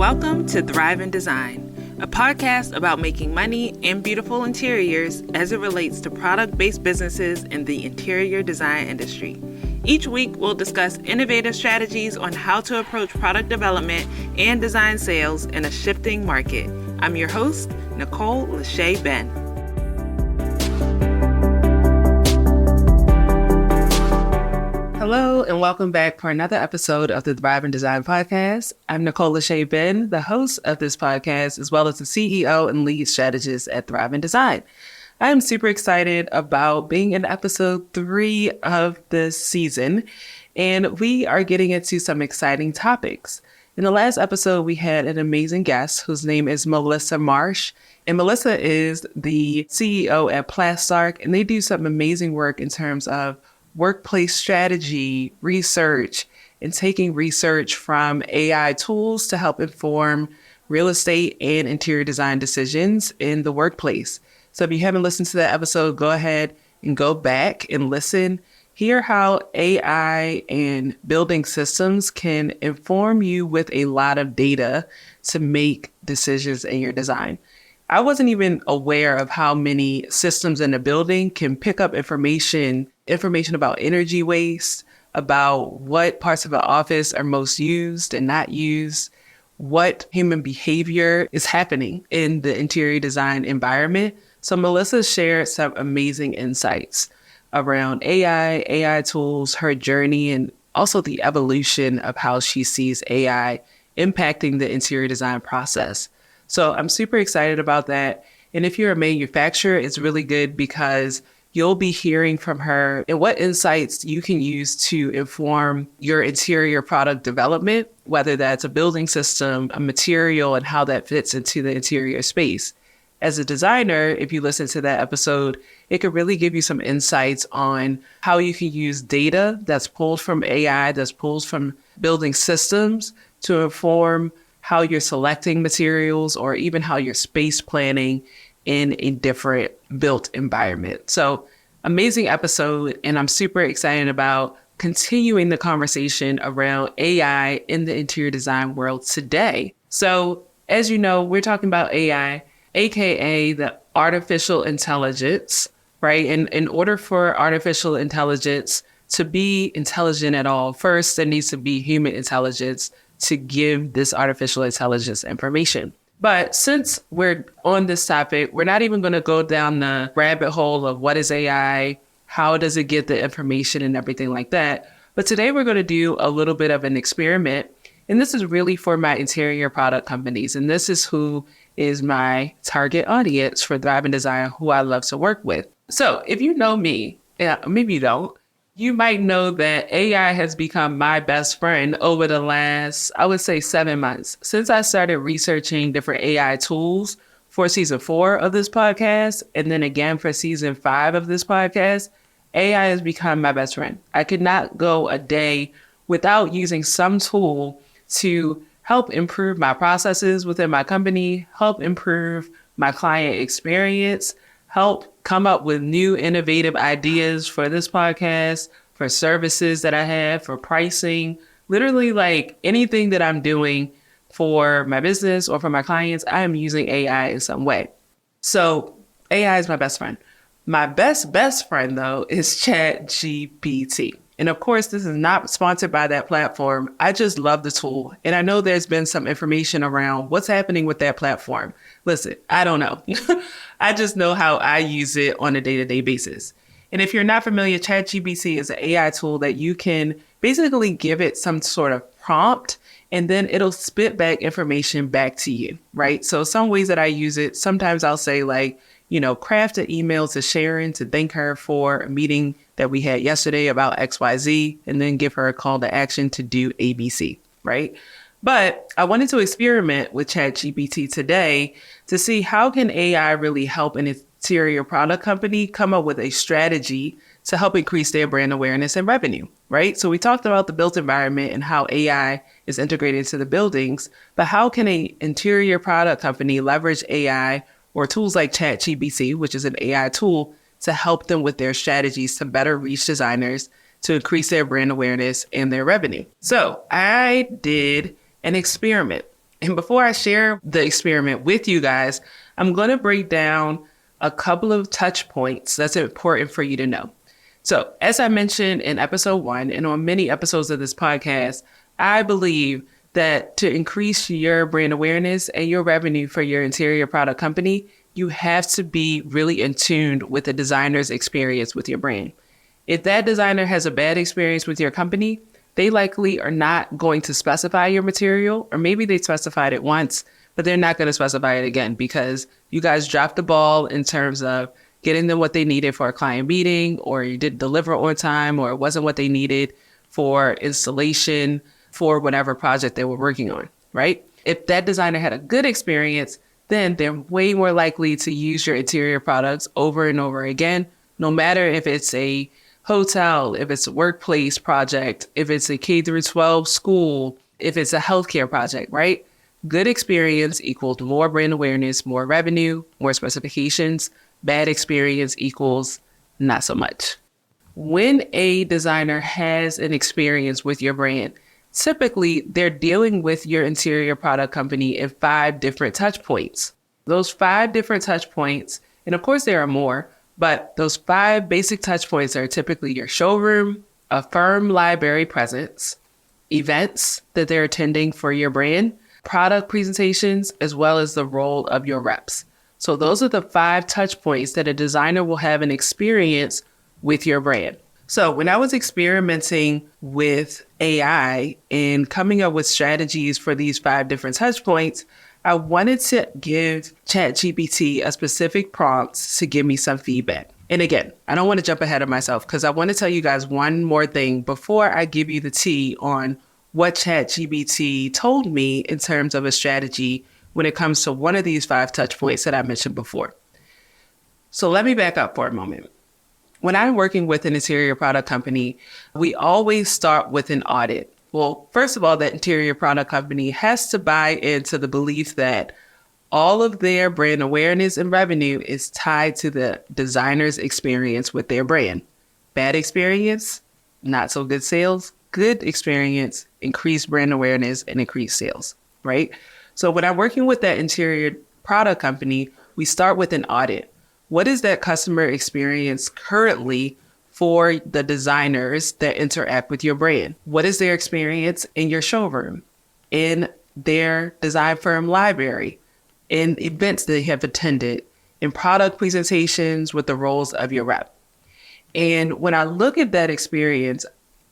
Welcome to Thrive in Design, a podcast about making money in beautiful interiors as it relates to product-based businesses in the interior design industry. Each week, we'll discuss innovative strategies on how to approach product development and design sales in a shifting market. I'm your host, Nicole Lachey Ben. Hello, and welcome back for another episode of the Thrive in Design podcast. I'm Nicole Lachey Ben, the host of this podcast, as well as the CEO and lead strategist at Thrive in Design. I'm super excited about being in episode 3 of this season, and we are getting into some exciting topics. In the last episode, we had an amazing guest whose name is Melissa Marsh, and Melissa is the CEO at Plastark, and they do some amazing work in terms of workplace strategy, research, and taking research from AI tools to help inform real estate and interior design decisions in the workplace. So if you haven't listened to that episode, go ahead and go back and listen. Hear how AI and building systems can inform you with a lot of data to make decisions in your design. I wasn't even aware of how many systems in a building can pick up information about energy waste, about what parts of the office are most used and not used, what human behavior is happening in the interior design environment. So Melissa shared some amazing insights around AI tools, her journey, and also the evolution of how she sees AI impacting the interior design process. So I'm super excited about that. And if you're a manufacturer, it's really good because you'll be hearing from her and what insights you can use to inform your interior product development, whether that's a building system, a material, and how that fits into the interior space. As a designer, if you listen to that episode, it could really give you some insights on how you can use data that's pulled from AI, that's pulled from building systems to inform how you're selecting materials or even how you're space planning in a different built environment. So amazing episode. And I'm super excited about continuing the conversation around AI in the interior design world today. So as you know, we're talking about AI, AKA the artificial intelligence, right? And in order for artificial intelligence to be intelligent at all, first, there needs to be human intelligence to give this artificial intelligence information. But since we're on this topic, we're not even going to go down the rabbit hole of what is AI, how does it get the information and everything like that. But today we're going to do a little bit of an experiment. And this is really for my interior product companies. And this is who is my target audience for Thrive in Design, who I love to work with. So if you know me, maybe you don't, you might know that AI has become my best friend over the last, I would say, 7 months. Since I started researching different AI tools for season 4 of this podcast, and then again for season 5 of this podcast, AI has become my best friend. I could not go a day without using some tool to help improve my processes within my company, help improve my client experience, help come up with new innovative ideas for this podcast, for services that I have, for pricing, literally like anything that I'm doing for my business or for my clients, I am using AI in some way. So AI is my best friend. My best friend though is ChatGPT. And of course, this is not sponsored by that platform. I just love the tool. And I know there's been some information around what's happening with that platform. Listen, I don't know. I just know how I use it on a day-to-day basis. And if you're not familiar, ChatGPT is an AI tool that you can basically give it some sort of prompt, and then it'll spit back information back to you, right? So some ways that I use it, sometimes I'll say like, craft an email to Sharon to thank her for a meeting that we had yesterday about XYZ, and then give her a call to action to do ABC, right? But I wanted to experiment with ChatGPT today to see how can AI really help an interior product company come up with a strategy to help increase their brand awareness and revenue, right? So we talked about the built environment and how AI is integrated into the buildings, but how can an interior product company leverage AI or tools like ChatGPT, which is an AI tool, to help them with their strategies to better reach designers, to increase their brand awareness and their revenue? So I did an experiment. And before I share the experiment with you guys, I'm going to break down a couple of touch points that's important for you to know. So, as I mentioned in episode 1 and on many episodes of this podcast, I believe that to increase your brand awareness and your revenue for your interior product company, you have to be really in tune with the designer's experience with your brand. If that designer has a bad experience with your company, they likely are not going to specify your material, or maybe they specified it once, but they're not going to specify it again because you guys dropped the ball in terms of getting them what they needed for a client meeting, or you didn't deliver on time, or it wasn't what they needed for installation for whatever project they were working on, right? If that designer had a good experience, then they're way more likely to use your interior products over and over again, no matter if it's a hotel, if it's a workplace project, if it's a K through 12 school, if it's a healthcare project, right? Good experience equals more brand awareness, more revenue, more specifications. Bad experience equals not so much. When a designer has an experience with your brand, typically they're dealing with your interior product company in 5 different touch points. Those 5 different touch points, and of course there are more, but those 5 basic touch points are typically your showroom, a firm library presence, events that they're attending for your brand, product presentations, as well as the role of your reps. So those are the 5 touch points that a designer will have an experience with your brand. So when I was experimenting with AI and coming up with strategies for these 5 different touch points, I wanted to give ChatGPT a specific prompt to give me some feedback. And again, I don't want to jump ahead of myself because I want to tell you guys one more thing before I give you the tea on what ChatGPT told me in terms of a strategy when it comes to one of these 5 touch points that I mentioned before. So let me back up for a moment. When I'm working with an interior product company, we always start with an audit. Well, first of all, that interior product company has to buy into the belief that all of their brand awareness and revenue is tied to the designer's experience with their brand. Bad experience, not so good sales. Good experience, increased brand awareness and increased sales, right? So when I'm working with that interior product company, we start with an audit. What is that customer experience currently for the designers that interact with your brand? What is their experience in your showroom, in their design firm library, in events they have attended, in product presentations with the roles of your rep? And when I look at that experience,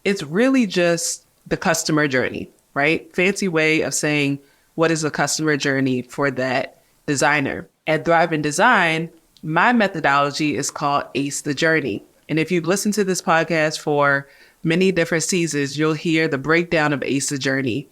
it's really just the customer journey, right? Fancy way of saying, what is the customer journey for that designer? At Thrive in Design, my methodology is called ACE the Journey. And if you've listened to this podcast for many different seasons, you'll hear the breakdown of ACE the Journey.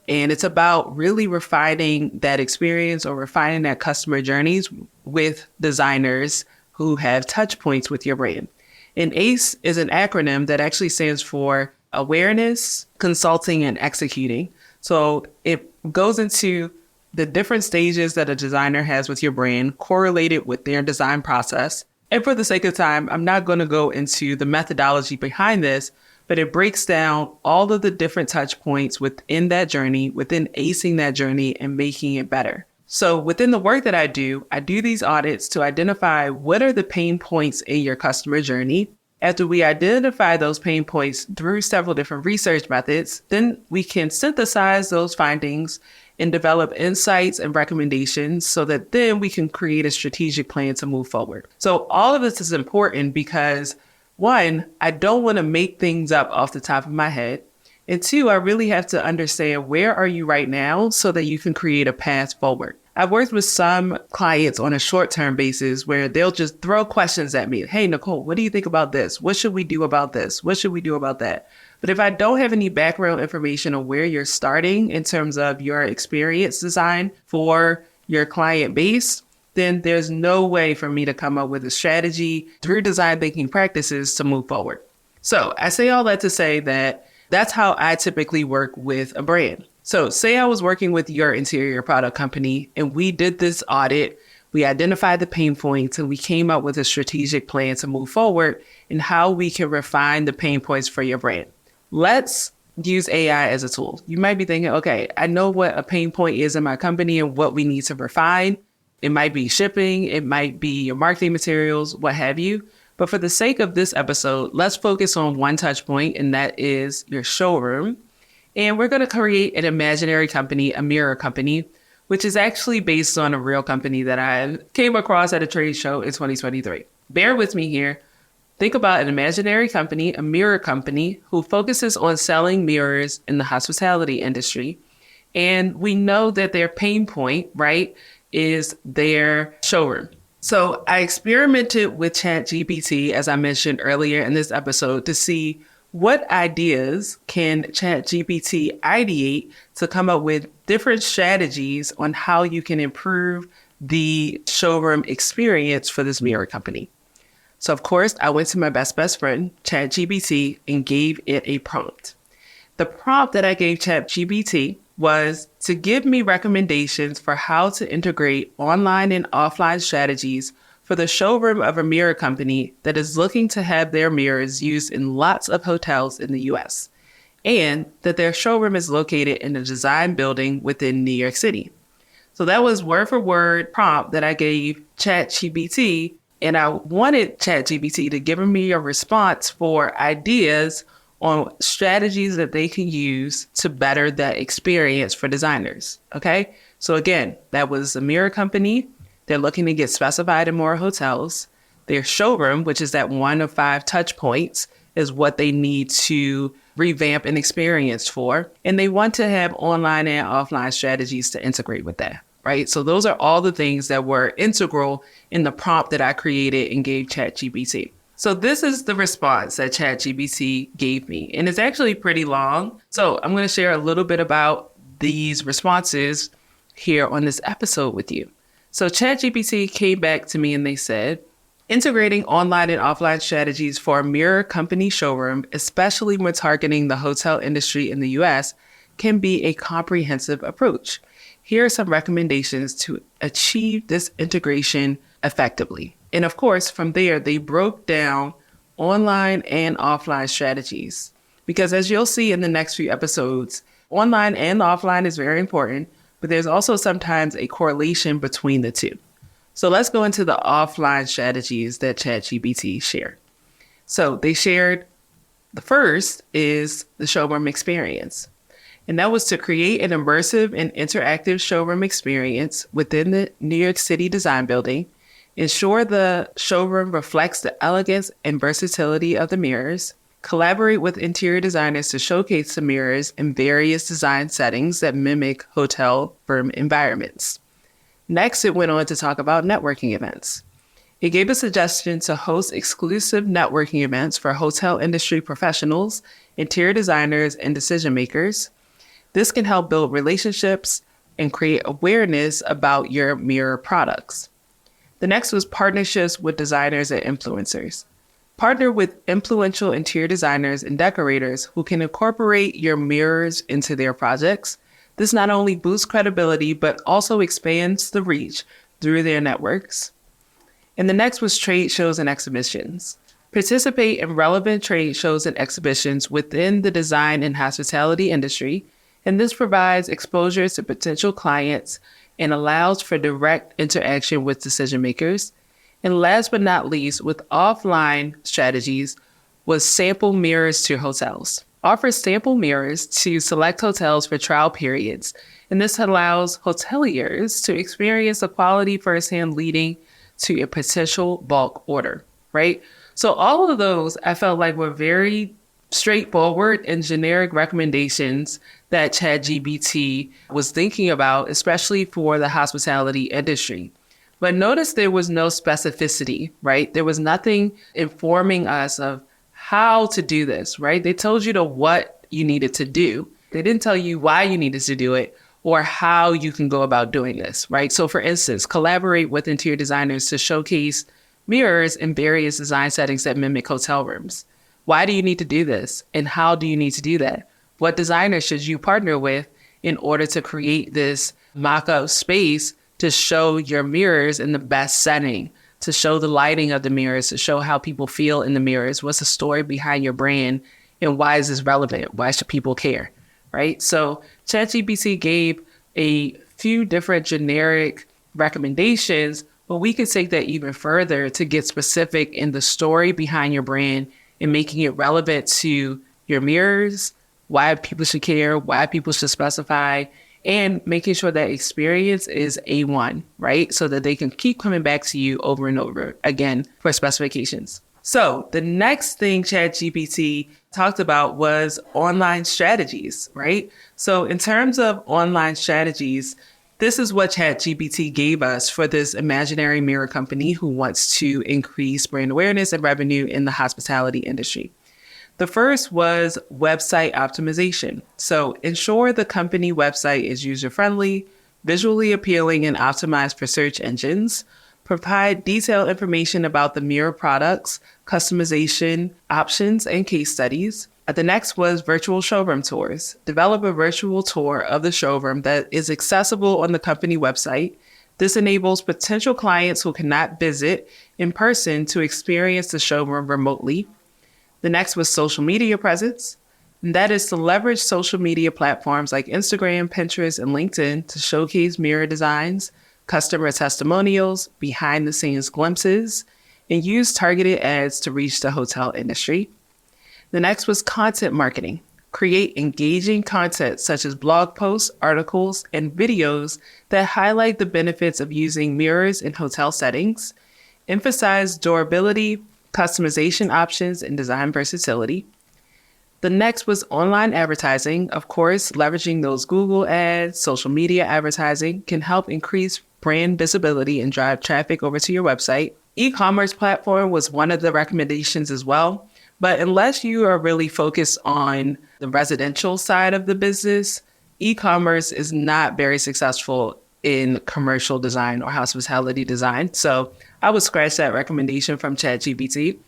And it's about really refining that experience or refining that customer journeys with designers who have touch points with your brand. And ACE is an acronym that actually stands for awareness, consulting, and executing. So it goes into the different stages that a designer has with your brand correlated with their design process. And for the sake of time, I'm not going to go into the methodology behind this, but it breaks down all of the different touch points within that journey, within acing that journey and making it better. So within the work that I do these audits to identify what are the pain points in your customer journey. After we identify those pain points through several different research methods, then we can synthesize those findings and develop insights and recommendations so that then we can create a strategic plan to move forward. So all of this is important because 1, I don't want to make things up off the top of my head. And 2, I really have to understand where are you right now so that you can create a path forward. I've worked with some clients on a short-term basis where they'll just throw questions at me. Hey, Nicole, what do you think about this? What should we do about this? What should we do about that? But if I don't have any background information on where you're starting in terms of your experience design for your client base, then there's no way for me to come up with a strategy through design thinking practices to move forward. So I say all that to say that that's how I typically work with a brand. So say I was working with your interior product company and we did this audit, we identified the pain points and we came up with a strategic plan to move forward and how we can refine the pain points for your brand. Let's use AI as a tool. You might be thinking, okay, I know what a pain point is in my company and what we need to refine. It might be shipping, it might be your marketing materials, what have you. But for the sake of this episode, let's focus on one touch point, and that is your showroom. And we're going to create an imaginary company, a mirror company, which is actually based on a real company that I came across at a trade show in 2023. Bear with me here. Think about an imaginary company, a mirror company, who focuses on selling mirrors in the hospitality industry. And we know that their pain point, right, is their showroom. So I experimented with ChatGPT, as I mentioned earlier in this episode, to see what ideas can ChatGPT ideate to come up with different strategies on how you can improve the showroom experience for this mirror company. So, of course, I went to my best friend, ChatGPT, and gave it a prompt. The prompt that I gave ChatGPT was to give me recommendations for how to integrate online and offline strategies for the showroom of a mirror company that is looking to have their mirrors used in lots of hotels in the US, and that their showroom is located in a design building within New York City. So that was word for word prompt that I gave ChatGPT, and I wanted ChatGPT to give me a response for ideas on strategies that they can use to better that experience for designers. Okay. So again, that was a mirror company. They're looking to get specified in more hotels. Their showroom, which is that 1 of 5 touch points, is what they need to revamp an experience for. And they want to have online and offline strategies to integrate with that, right? So those are all the things that were integral in the prompt that I created and gave ChatGPT. So this is the response that ChatGPT gave me, and it's actually pretty long. So I'm going to share a little bit about these responses here on this episode with you. So ChatGPT came back to me and they said, integrating online and offline strategies for a mirror company showroom, especially when targeting the hotel industry in the US, can be a comprehensive approach. Here are some recommendations to achieve this integration effectively. And of course, from there, they broke down online and offline strategies. Because as you'll see in the next few episodes, online and offline is very important, but there's also sometimes a correlation between the two. So let's go into the offline strategies that ChatGPT shared. So they shared the first is the showroom experience. And that was to create an immersive and interactive showroom experience within the New York City design building. Ensure the showroom reflects the elegance and versatility of the mirrors. Collaborate with interior designers to showcase the mirrors in various design settings that mimic hotel room environments. Next, it went on to talk about networking events. It gave a suggestion to host exclusive networking events for hotel industry professionals, interior designers, and decision makers. This can help build relationships and create awareness about your mirror products. The next was partnerships with designers and influencers. Partner with influential interior designers and decorators who can incorporate your mirrors into their projects. This not only boosts credibility, but also expands the reach through their networks. And the next was trade shows and exhibitions. Participate in relevant trade shows and exhibitions within the design and hospitality industry, and this provides exposure to potential clients and allows for direct interaction with decision makers. And last but not least, with offline strategies, was sample mirrors to hotels. Offer sample mirrors to select hotels for trial periods, and this allows hoteliers to experience the quality firsthand, leading to a potential bulk order, right? So all of those I felt like were very straightforward and generic recommendations that ChatGPT was thinking about, especially for the hospitality industry. But notice there was no specificity, right? There was nothing informing us of how to do this, right? They told you what you needed to do. They didn't tell you why you needed to do it or how you can go about doing this, right? So for instance, collaborate with interior designers to showcase mirrors in various design settings that mimic hotel rooms. Why do you need to do this? And how do you need to do that? What designer should you partner with in order to create this mock-up space to show your mirrors in the best setting, to show the lighting of the mirrors, to show how people feel in the mirrors? What's the story behind your brand and why is this relevant? Why should people care, right? So ChatGPT gave a few different generic recommendations, but we could take that even further to get specific in the story behind your brand and making it relevant to your mirrors, why people should care, why people should specify, and making sure that experience is A1, right? So that they can keep coming back to you over and over again for specifications. So the next thing ChatGPT talked about was online strategies, right? So in terms of online strategies, this is what ChatGPT gave us for this imaginary mirror company who wants to increase brand awareness and revenue in the hospitality industry. The first was website optimization. So ensure the company website is user-friendly, visually appealing, and optimized for search engines. Provide detailed information about the mirror products, customization options, and case studies. The next was virtual showroom tours. Develop a virtual tour of the showroom that is accessible on the company website. This enables potential clients who cannot visit in person to experience the showroom remotely. The next was social media presence. And that is to leverage social media platforms like Instagram, Pinterest, and LinkedIn to showcase mirror designs, customer testimonials, behind the scenes glimpses, and use targeted ads to reach the hotel industry. The next was content marketing. Create engaging content such as blog posts, articles, and videos that highlight the benefits of using mirrors in hotel settings. Emphasize durability, customization options, and design versatility. The next was online advertising. Of course, leveraging those Google ads, social media advertising can help increase brand visibility and drive traffic over to your website. E-commerce platform was one of the recommendations as well. But unless you are really focused on the residential side of the business, e-commerce is not very successful in commercial design or hospitality design. So I would scratch that recommendation from ChatGPT.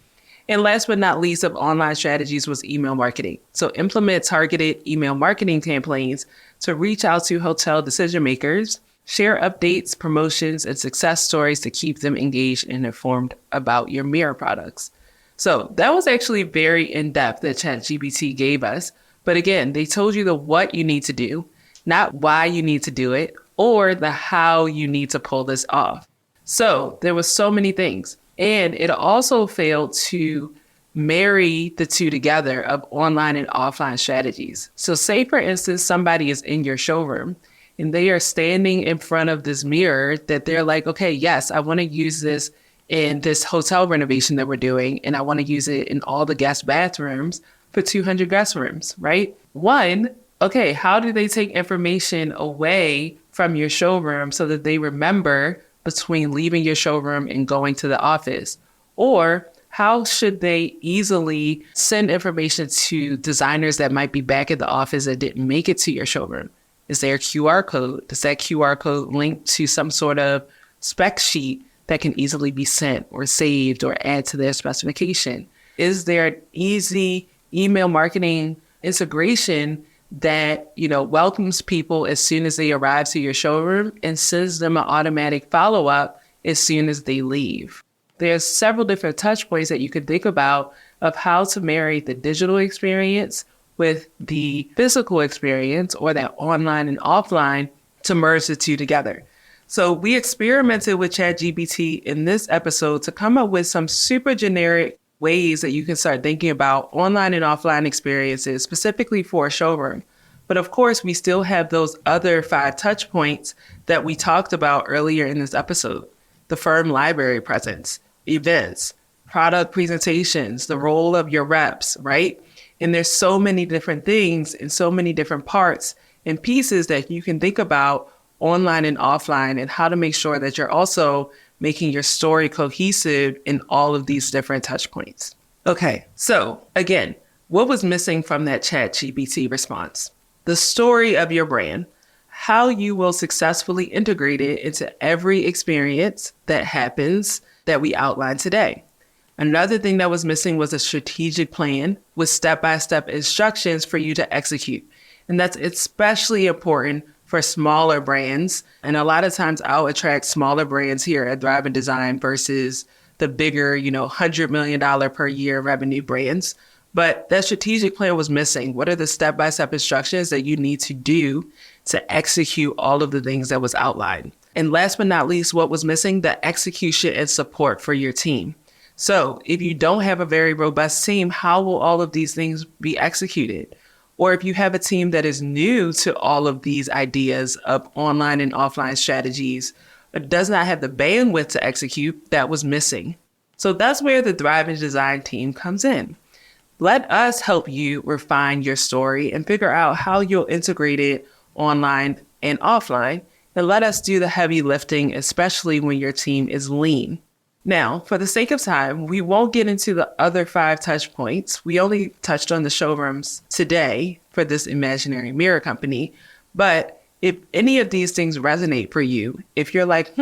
And last but not least of online strategies was email marketing. So implement targeted email marketing campaigns to reach out to hotel decision makers, share updates, promotions, and success stories to keep them engaged and informed about your mirror products. So that was actually very in-depth that ChatGPT gave us. But again, they told you the what you need to do, not why you need to do it, or the how you need to pull this off. So there was so many things. And it also failed to marry the two together of online and offline strategies. So say, for instance, somebody is in your showroom and they are standing in front of this mirror that they're like, okay, yes, I want to use this in this hotel renovation that we're doing, and I want to use it in all the guest bathrooms for 200 guest rooms, right? One, okay, how do they take information away from your showroom so that they remember between leaving your showroom and going to the office? Or how should they easily send information to designers that might be back at the office that didn't make it to your showroom? Is there a QR code? Does that QR code link to some sort of spec sheet that can easily be sent or saved or add to their specification? Is there an easy email marketing integration that, welcomes people as soon as they arrive to your showroom and sends them an automatic follow-up as soon as they leave? There's several different touch points that you can think about of how to marry the digital experience with the physical experience, or that online and offline, to merge the two together. So we experimented with ChatGPT in this episode to come up with some super generic ways that you can start thinking about online and offline experiences specifically for a showroom. But of course, we still have those other 5 touch points that we talked about earlier in this episode: the firm library presence, events, product presentations, the role of your reps, right? And there's so many different things and so many different parts and pieces that you can think about online and offline, and how to make sure that you're also making your story cohesive in all of these different touch points. Okay, so again, what was missing from that ChatGPT response? The story of your brand, how you will successfully integrate it into every experience that happens that we outlined today. Another thing that was missing was a strategic plan with step-by-step instructions for you to execute. And that's especially important for smaller brands. And a lot of times I'll attract smaller brands here at Thrive in Design versus the bigger, $100 million per year revenue brands. But that strategic plan was missing. What are the step-by-step instructions that you need to do to execute all of the things that was outlined? And last but not least, what was missing? The execution and support for your team. So if you don't have a very robust team, how will all of these things be executed? Or if you have a team that is new to all of these ideas of online and offline strategies, but does not have the bandwidth to execute, that was missing. So that's where the Thrive in Design team comes in. Let us help you refine your story and figure out how you'll integrate it online and offline, and let us do the heavy lifting, especially when your team is lean. Now, for the sake of time, we won't get into the other 5 touch points. We only touched on the showrooms today for this imaginary mirror company. But if any of these things resonate for you, if you're like,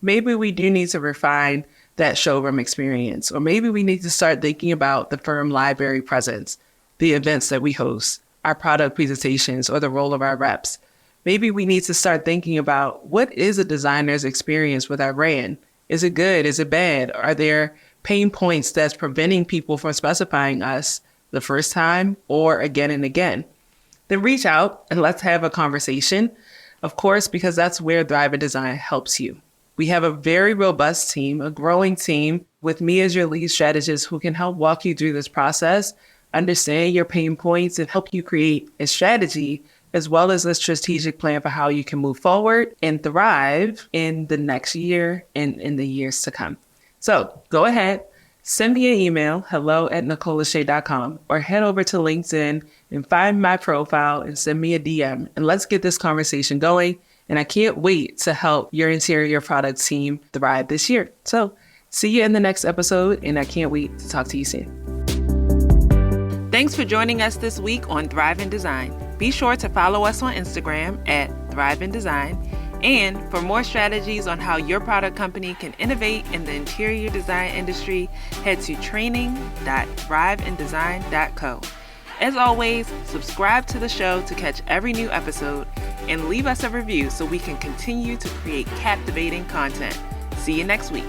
maybe we do need to refine that showroom experience, or maybe we need to start thinking about the firm library presence, the events that we host, our product presentations, or the role of our reps. Maybe we need to start thinking about what is a designer's experience with our brand? Is it good? Is it bad? Are there pain points that's preventing people from specifying us the first time or again and again? Then reach out and let's have a conversation, of course, because that's where Thrive in Design helps you. We have a very robust team, a growing team with me as your lead strategist who can help walk you through this process, understand your pain points, and help you create a strategy as well as a strategic plan for how you can move forward and thrive in the next year and in the years to come. So go ahead, send me an email, hello@nicolashay.com, or head over to LinkedIn and find my profile and send me a DM, and let's get this conversation going. And I can't wait to help your interior product team thrive this year. So see you in the next episode, and I can't wait to talk to you soon. Thanks for joining us this week on Thrive in Design. Be sure to follow us on Instagram at Thrive in Design. And for more strategies on how your product company can innovate in the interior design industry, head to training.thriveindesign.co. As always, subscribe to the show to catch every new episode and leave us a review so we can continue to create captivating content. See you next week.